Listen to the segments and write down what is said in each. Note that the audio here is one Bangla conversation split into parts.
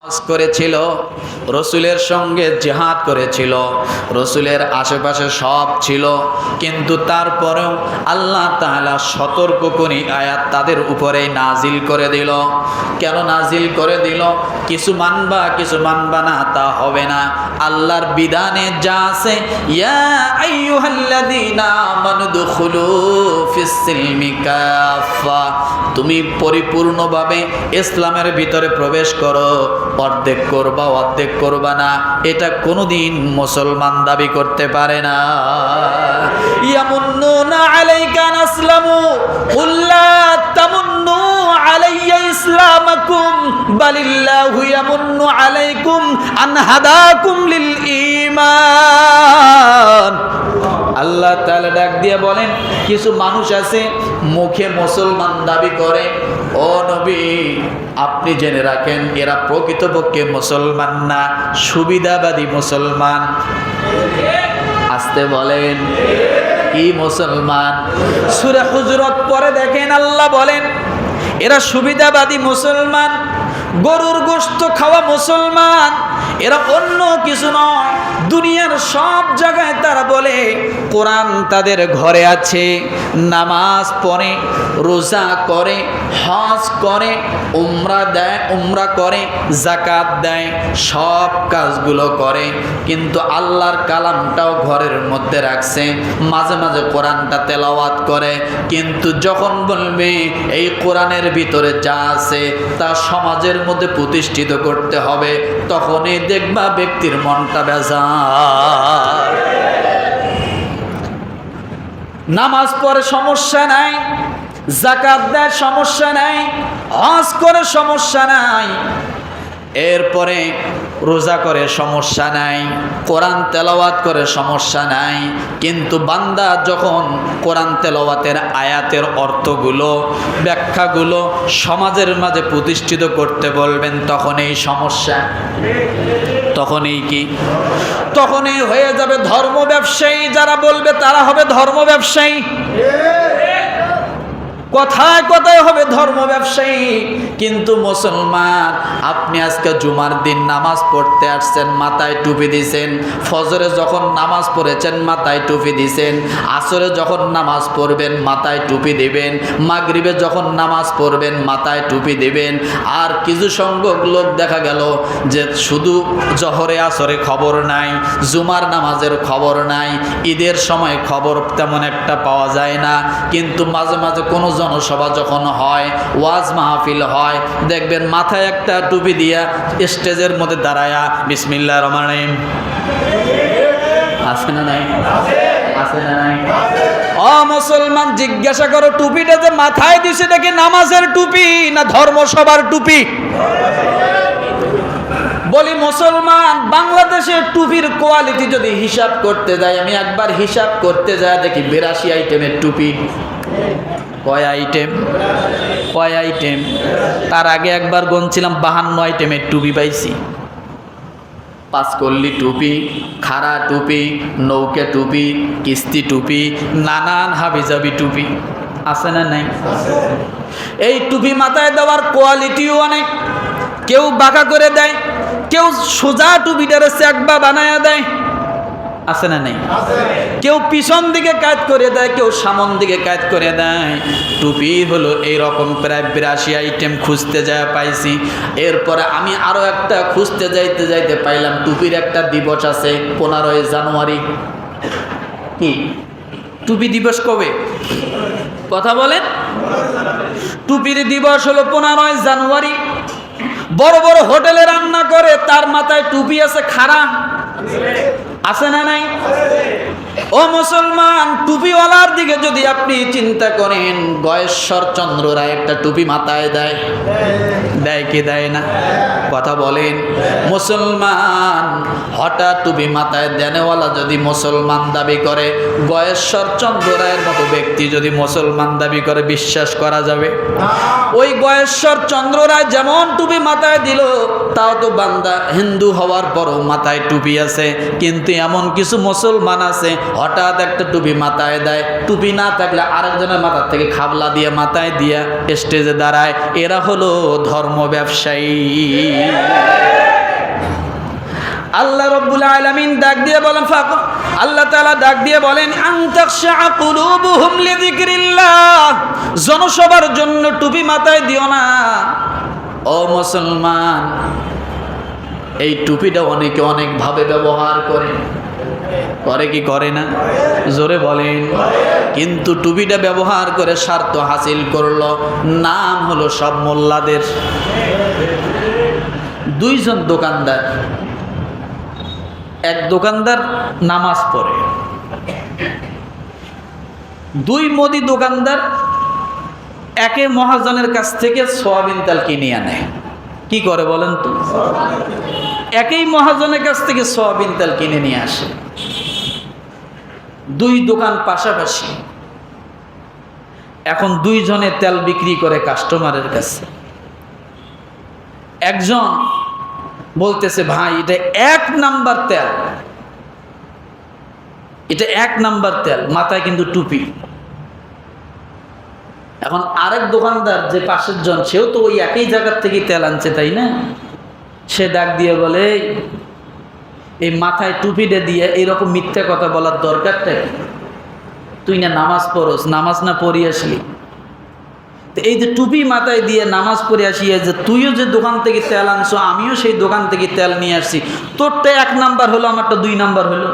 করেছিল, রসুলের সঙ্গে জিহাদ করেছিল, রসুলের আশেপাশে সব ছিল, কিন্তু তারপরেও আল্লাহ তাআলা সতর্ক করে আয়াত তাদের উপরে নাজিল করে দিল। কেন নাজিল করে দিল? কিছু মানবা কিছু মানবা না তা হবে না। আল্লাহর বিধানে যা আছে, ইয়া আইয়ুহাল্লাযীনা আমানু দুখুলু ফিস সিলমি কাফা, তুমি পরিপূর্ণভাবে ইসলামের ভিতরে প্রবেশ করো। অর্ধেক করবা অর্ধেক করবা না, এটা কোনোদিন মুসলমান দাবি করতে পারে না। ইয়ামুন্নুনা আলাইকা আসলামু কুল লা তামুন্নু আলাইয়া ইসলামাকুম বালিল্লাহু ইয়ামুন্নু আলাইকুম আন হাদাকুম লিল ঈমান। আল্লাহ তাআলা ডাক দিয়ে বলেন, কিছু মানুষ আছে মুখে মুসলমান দাবি করে, ও নবী আপনি জেনে রাখেন এরা প্রকৃতপক্ষে মুসলমান না, সুবিধাবাদী মুসলমান। আসতে বলেন, কি মুসলমান? সূরা হুজুরাত পরে দেখেন আল্লাহ বলেন এরা সুবিধাবাদী মুসলমান, গরুর গোশত খাওয়া মুসলমান, এরা অন্য কিছু নয়। দুনিয়ার সব জায়গায় তারা বলে কোরআন তাদের ঘরে আছে, নামাজ পড়ে, রোজা করে, হজ করে, উমরা দেয়, উমরা করে, যাকাত দেয়, সব কাজগুলো করে, কিন্তু আল্লাহর কালামটাও ঘরের মধ্যে রাখছে, মাঝে মাঝে কোরআনটা তেলাওয়াত করে, কিন্তু যখন বলবে এই কোরআনের ভিতরে যা আছে তা সমাজের মধ্যে প্রতিষ্ঠিত করতে হবে, তখনই দেখবা ব্যক্তির মনটা বেজার। নামাজ পড়ে সমস্যা নাই, যাকাত দেয় সমস্যা নাই, হজ করে সমস্যা নাই, এরপরে রোজা করে সমস্যা নাই, কোরআন তেলাওয়াত করে সমস্যা নাই, কিন্তু বান্দা যখন কোরআন তেলাওয়াতের আয়াতের অর্থগুলো, ব্যাখ্যাগুলো সমাজের মাঝে প্রতিষ্ঠিত করতে বলবেন, তখন এই সমস্যা, তখনই কি? তখনই হয়ে যাবে ধর্ম ব্যবসায়ী। যারা বলবে তারা হবে ধর্ম ব্যবসায়ী, কথায় কথায় হবে ধর্ম ব্যবসায়ী। কিন্তু মুসলমান, আপনি আজকে জুমার দিন নামাজ পড়তে আসছেন, মাথায় টুপি দিছেন, ফজরে যখন নামাজ পড়েছেন মাথায় টুপি দিছেন, আসরে যখন নামাজ পড়বেন মাথায় টুপি দিবেন, মাগরিবে যখন নামাজ পড়বেন মাথায় টুপি দিবেন। আর কিছু সংখ্যক লোক দেখা গেল যে শুধু জহরে আসরে খবর নাই, জুমার নামাজের খবর নাই, ঈদের সময় খবর তেমন একটা পাওয়া যায় না, কিন্তু মাঝে মাঝে কোনো জনসভা যখন হয়, ওয়াজ মাহফিল হয়, দেখবেন মাথায় একটা টুপি দিয়া স্টেজের মধ্যে দাঁড়ায়া বিসমিল্লাহির রহমানির রহিম, আছে না নাই? আছে না নাই? ও মুসলমান, জিজ্ঞাসা করো টুপিটা যে মাথায় দিছে এটা কি নামাজের টুপি না ধর্মসভার টুপি? বলি মুসলমান, বাংলাদেশের টুপির কোয়ালিটি যদি হিসাব করতে যাই, আমি একবার হিসাব করতে যাই দেখি 82 আইটেমের টুপি। কয় আইটেম? কয় আইটেম? তার আগে একবার গুনছিলাম 52 আইটেমের টুপি পাইছি। পাঁচকল্লি টুপি, খাড়া টুপি, নৌকা টুপি, কিস্তি টুপি, নানান হাবিজাবি টুপি, আছে না নাই? এই টুপি মাথায় দেওয়ার কোয়ালিটিও অনেক। কেউ বাঁকা করে দেয়, কেউ সোজা টুপিটারে চেকবা বানায়া দেয়, আছে না নেই? কেউ পিছন দিকে কাজ করে দেয়, কেউ সামন দিকে কাজ করে দেয়। টুপি হলো এইরকম প্রায় 82 আইটেম খুঁজতে যায় পাইছি। এরপরে আমি আরো একটা খুঁজতে যাইতে যাইতে পাইলাম টুপির একটা দিবস আছে 15ই জানুয়ারি। কি টুপি দিবস কবে? কথা বলেন। টুপির দিবস হলো 15ই জানুয়ারি। বড় বড় হোটেলে রান্না করে, তার মাথায় টুপি আছে খাড়া, আছে না নাই? ও মুসলমান, টুপিওয়ালার দিকে যদি আপনি চিন্তা করেন, গয়েশ্বর চন্দ্র রায় একটা টুপি মাথায় দেয়, দেয় কি দেয় না? কথা বলেন। মুসলমান, হঠাৎ টুপি মাথায় দেনেওয়ালা যদি মুসলমান দাবি করে, গয়েশ্বর চন্দ্র রায়ের মতো ব্যক্তি যদি মুসলমান দাবি করে, বিশ্বাস করা যাবে? ওই গয়েশ্বর চন্দ্র রায় যেমন টুপি মাথায় দিল, তাও তো বান্দা হিন্দু হওয়ার পরও মাথায় টুপি আছে, কিন্তু এমন কিছু মুসলমান আছে হঠাৎ একটা টুপি মাথায় দেয়, টুপি না থাকলে আরেকজনের মাথার থেকে খাবলা দিয়ে মাথায় দিয়া স্টেজে দাঁড়ায়। এরা হলো ধর্ম ব্যবসায়ী। আল্লাহ রাব্বুল আলামিন ডাক দিয়ে বলেন, আল্লাহ তাআলা ডাক দিয়ে বলেন, আনতাখশা কুলুবুহুম লিযিকরিল্লাহ, জনসভার জন্য টুপি মাথায় দিও না। ও মুসলমান, এই টুপিটা অনেকে অনেকভাবে ব্যবহার করে, করে কি করে না? জোরে বলেন। কিন্তু টুপিটা ব্যবহার করে স্বার্থ হাসিল করলো, নাম হলো সব মোল্লাদের। দুইজন দোকানদার, এক দোকানদার নামাজ পড়ে, দুই মুদি দোকানদার একে মহাজনের কাছ থেকে সয়াবিন তেল কিনে আনে। কি করে বলেন তো? একই মহাজনের কাছ থেকে সয়াবিন তেল কিনে নিয়ে আসে। দুই দোকান পাশাপাশি, এখন দুইজনে তেল বিক্রি করে কাস্টমারের কাছে। একজন বলতেছে, ভাই এটা 1 নাম্বার তেল, এটা 1 নাম্বার তেল, মাথায় কিন্তু টুপি। এখন আরেক দোকানদার যে পাশের জন, সেও তো ওই একই জায়গার থেকে তেল আনছে, তাই না? সে ডাক দিয়ে বলে, এই মাথায় টুপিটা দিয়ে এরকম মিথ্যা কথা বলার দরকারটা কি? তুই না নামাজ পড়স, নামাজ না পড়ি আসলি, এই যে টুপি মাথায় দিয়ে নামাজ পড়ে আসিয়া যে তুইও যে দোকান থেকে তেল আনছো, আমিও সেই দোকান থেকে তেল নিয়ে আসছি, তোরটা 1 নাম্বার হলো, আমারটা 2 নাম্বার হলো।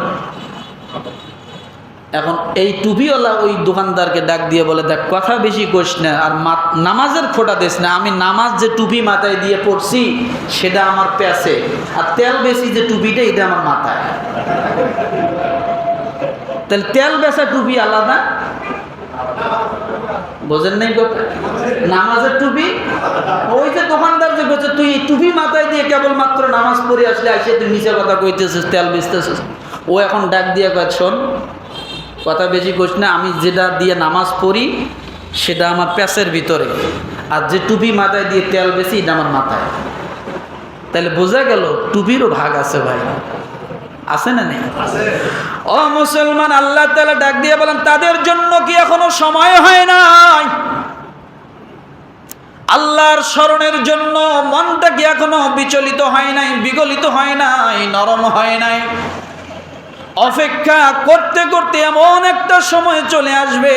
এখন এই টুপিওয়ালা ওই দোকানদারকে ডাক দিয়ে বলে, দেখ কথা বেশি করিস না, আর নামাজের খোটা দিস না। আমি নামাজ যে টুপি মাথায় দিয়ে পড়ছি সেটা আমার প্যাসে, আর তেল বেশি যে টুপিটা এটা আমার মাথায়। তাহলে তেল বেচা টুপি আলাদা, বোঝেন নাই কথা? নামাজের টুপি, ওই যে দোকানদার যে বলছে তুই এই টুপি মাথায় দিয়ে কেবলমাত্র নামাজ পড়ে আসলে আসে তুই নিচে কথা কইতেছিস, তেল বেচতেছিস। ও এখন ডাক দিয়ে কয়, শোন কথা বেশি করিস না, আমি যেটা দিয়ে নামাজ পড়ি সেটা আমার প্যাসের ভিতরে, আর যে টুপি মাথায় দিয়ে তেল বেশি এটা আমার মাথায়। তাহলে বোঝা গেল টুপিরও ভাগ আছে ভাই, আছে না নেই? ও মুসলমান, আল্লাহ তাআলা ডাক দিয়ে বলেন, তাদের জন্য কি এখনো সময় হয় নাই? আল্লাহর স্মরণের জন্য মনটা কি এখনো বিচলিত হয় নাই, বিগলিত হয় নাই, নরম হয় নাই? অপেক্ষা করতে করতে এমন একটা সময় চলে আসবে,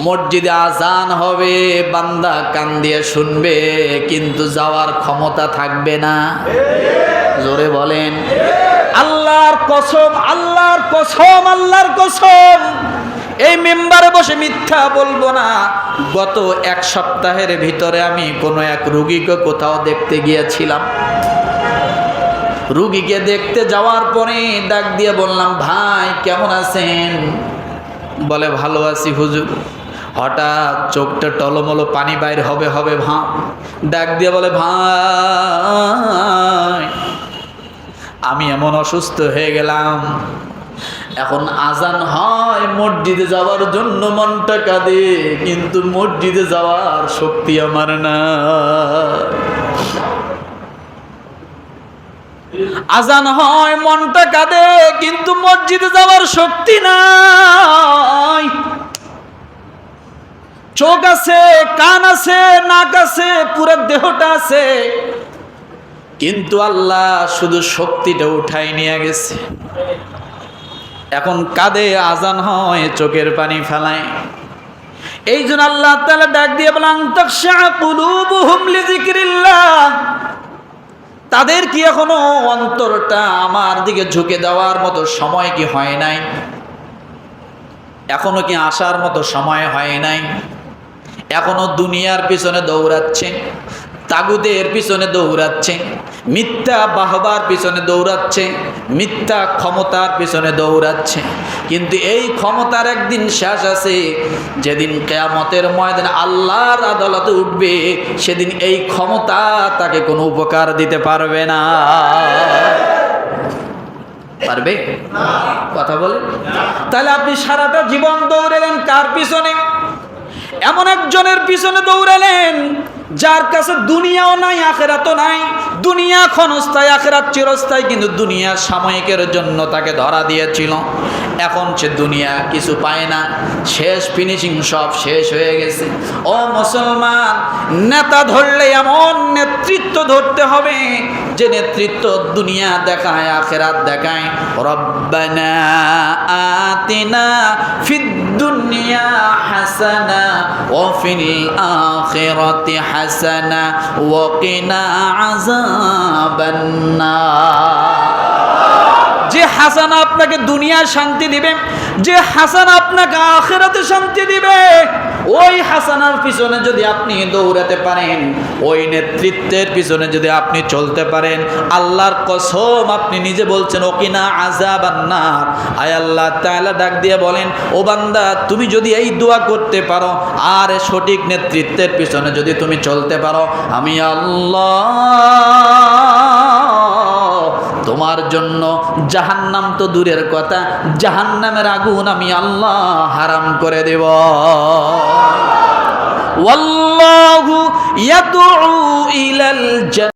মসজিদে আজান হবে, বান্দা কান দিয়ে শুনবে, কিন্তু যাওয়ার ক্ষমতা থাকবে না। জোরে বলেন। আল্লাহর কসম, আল্লাহর কসম, আল্লাহর কসম, এই মেম্বারে বসে মিথ্যা বলবো না। গত 1 সপ্তাহের ভিতরে আমি কোনো এক রুগীকে কোথাও দেখতে গিয়েছিলাম। রুগীকে দেখতে যাওয়ার পরে ডাক দিয়ে বললাম, ভাই কেমন আছেন? বলে, ভালো আছি হুজুর। হঠাৎ চোখটা টলমলো পানি বাইর হবে হবে ভাব, ডাক দিয়ে বলে, ভাই আমি এমন অসুস্থ হয়ে গেলাম, এখন আজান হয় মসজিদে যাওয়ার জন্য মনটা কাঁদে, কিন্তু মসজিদে যাওয়ার শক্তি আমার না। আজান হয় মনটা কাঁদে, কিন্তু মসজিদে যাওয়ার শক্তি নাই। চোখ আছে, কান আছে, নাক আছে, পুরো দেহটা আছে, কিন্তু আল্লাহ শুধু শক্তিটা উঠাই নিয়ে গেছে। এখন কাঁদে, আজান হয়, চোখের পানি ফেলায়। এই জন্য আল্লাহ তাআলা ডাক দিয়ে বলেন, তাখশা কুলুবুহুম লিযিকরিল্লাহ, তাদের কি এখনো অন্তরটা আমার দিকে ঝুঁকে দেওয়ার মতো সময় কি হয় নাই? এখনো কি আসার মতো সময় হয় নাই? এখনো দুনিয়ার পিছনে দৌড়াচ্ছে, তাগুদের পিছনে দৌড়াচ্ছে, মিথ্যা বাহবার পিছনে দৌড়াচ্ছে, মিথ্যা ক্ষমতার পিছনে দৌড়াচ্ছে। কিন্তু এই ক্ষমতার একদিন শেষ আছে, যেদিন কিয়ামতের ময়দানে আল্লাহর আদালতে উঠবে, সেদিন এই ক্ষমতা তাকে কোনো উপকার দিতে পারবে না। পারবে? কথা বলে। তাহলে আপনি সারাটা জীবন দৌড়ালেন কার পিছনে? এমন একজনের পিছনে দৌড়ালেন যার কাছে দুনিয়াও নাই আখিরাতও নাই, দুনিয়া ক্ষণস্থায়ী আখিরাত চিরস্থায়ী, কিন্তু দুনিয়া সাময়িকের জন্য তাকে ধরা দিয়েছিল। এখন সে দুনিয়া কিছু পায় না, শেষ ফিনিশিং সব শেষ হয়ে গেছে। ও মুসলমান, নেতা ধরলে এমন নেতৃত্ব ধরতে হবে যে নেতৃত্ব দুনিয়া দেখায় আখিরাত দেখায়। রব্বানা আতিনা ফিদ দুনিয়া হাসানা ওয়া ফিল আখিরাতি হাসানা ওয়া কিনা আযাবান নার। যে হাসানা আপনাকে দুনিয়ার শান্তি দিবে, যে হাসানা আপনাকে আখিরাতে শান্তি দিবে, ওই হাসানার পিছনে যদি আপনি দৌড়াতে পারেন, ওই নেতৃত্বের পিছনে যদি আপনি চলতে পারেন, আল্লাহর কসম আপনি নিজে বলছেন ওকিনা আযাবান নার। আয় আল্লাহ তাআলা ডাক দিয়ে বলেন, ও বান্দা তুমি যদি এই দোয়া করতে পারো আর সঠিক নেতৃত্বের পিছনে যদি তুমি চলতে পারো, আমি আল্লাহ তোমার জন্য জাহান্নাম তো দূরের কথা, জাহান্নামের আগুন আমি আল্লাহ হারাম করে দেব। ওয়াল্লাহু ইয়াদউ ইলাল